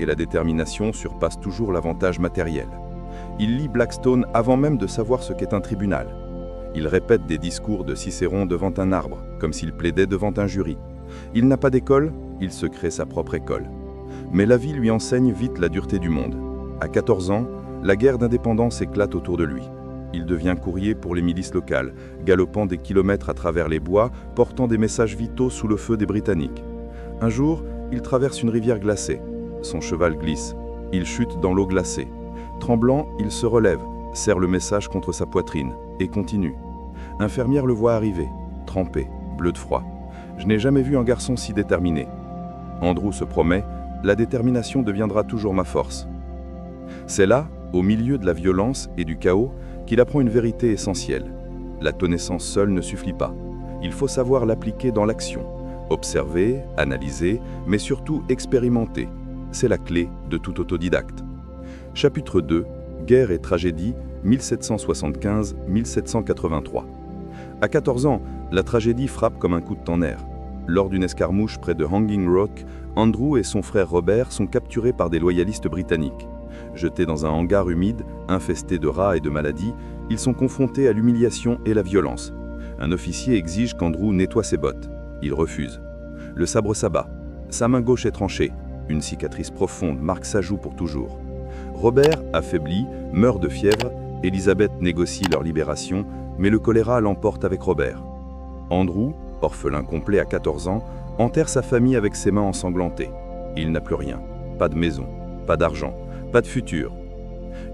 et la détermination surpassent toujours l'avantage matériel. Il lit Blackstone avant même de savoir ce qu'est un tribunal. Il répète des discours de Cicéron devant un arbre, comme s'il plaidait devant un jury. Il n'a pas d'école, il se crée sa propre école. Mais la vie lui enseigne vite la dureté du monde. À 14 ans, la guerre d'indépendance éclate autour de lui. Il devient courrier pour les milices locales, galopant des kilomètres à travers les bois, portant des messages vitaux sous le feu des Britanniques. Un jour, il traverse une rivière glacée. Son cheval glisse. Il chute dans l'eau glacée. Tremblant, il se relève, serre le message contre sa poitrine et continue. Infirmière le voit arriver, trempé, bleu de froid. Je n'ai jamais vu un garçon si déterminé. Andrew se promet, la détermination deviendra toujours ma force. C'est là, au milieu de la violence et du chaos, qu'il apprend une vérité essentielle. La connaissance seule ne suffit pas. Il faut savoir l'appliquer dans l'action. Observer, analyser, mais surtout expérimenter. C'est la clé de tout autodidacte. Chapitre 2, Guerre et tragédie, 1775-1783. À 14 ans, la tragédie frappe comme un coup de tonnerre. Lors d'une escarmouche près de Hanging Rock, Andrew et son frère Robert sont capturés par des loyalistes britanniques. Jetés dans un hangar humide, infesté de rats et de maladies, ils sont confrontés à l'humiliation et la violence. Un officier exige qu'Andrew nettoie ses bottes. Il refuse. Le sabre s'abat. Sa main gauche est tranchée. Une cicatrice profonde marque sa joue pour toujours. Robert, affaibli, meurt de fièvre. Elizabeth négocie leur libération, mais le choléra l'emporte avec Robert. Andrew, orphelin complet à 14 ans, enterre sa famille avec ses mains ensanglantées. Il n'a plus rien. Pas de maison, pas d'argent, pas de futur.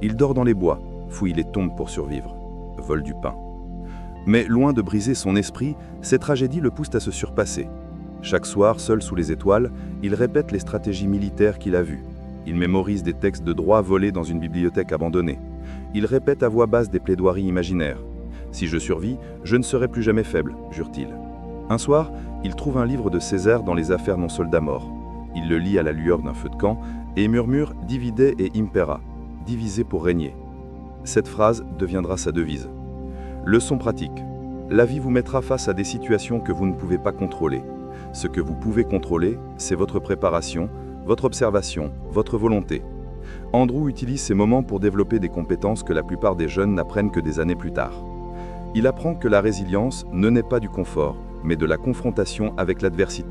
Il dort dans les bois, fouille les tombes pour survivre, vole du pain. Mais loin de briser son esprit, ces tragédies le poussent à se surpasser. Chaque soir, seul sous les étoiles, il répète les stratégies militaires qu'il a vues. Il mémorise des textes de droit volés dans une bibliothèque abandonnée. Il répète à voix basse des plaidoiries imaginaires. « Si je survis, je ne serai plus jamais faible », jure-t-il. Un soir, il trouve un livre de Césaire dans les affaires non soldats morts. Il le lit à la lueur d'un feu de camp et murmure « Divide et impera », diviser pour régner. Cette phrase deviendra sa devise. Leçon pratique. La vie vous mettra face à des situations que vous ne pouvez pas contrôler. Ce que vous pouvez contrôler, c'est votre préparation, votre observation, votre volonté. Andrew utilise ces moments pour développer des compétences que la plupart des jeunes n'apprennent que des années plus tard. Il apprend que la résilience ne naît pas du confort, mais de la confrontation avec l'adversité.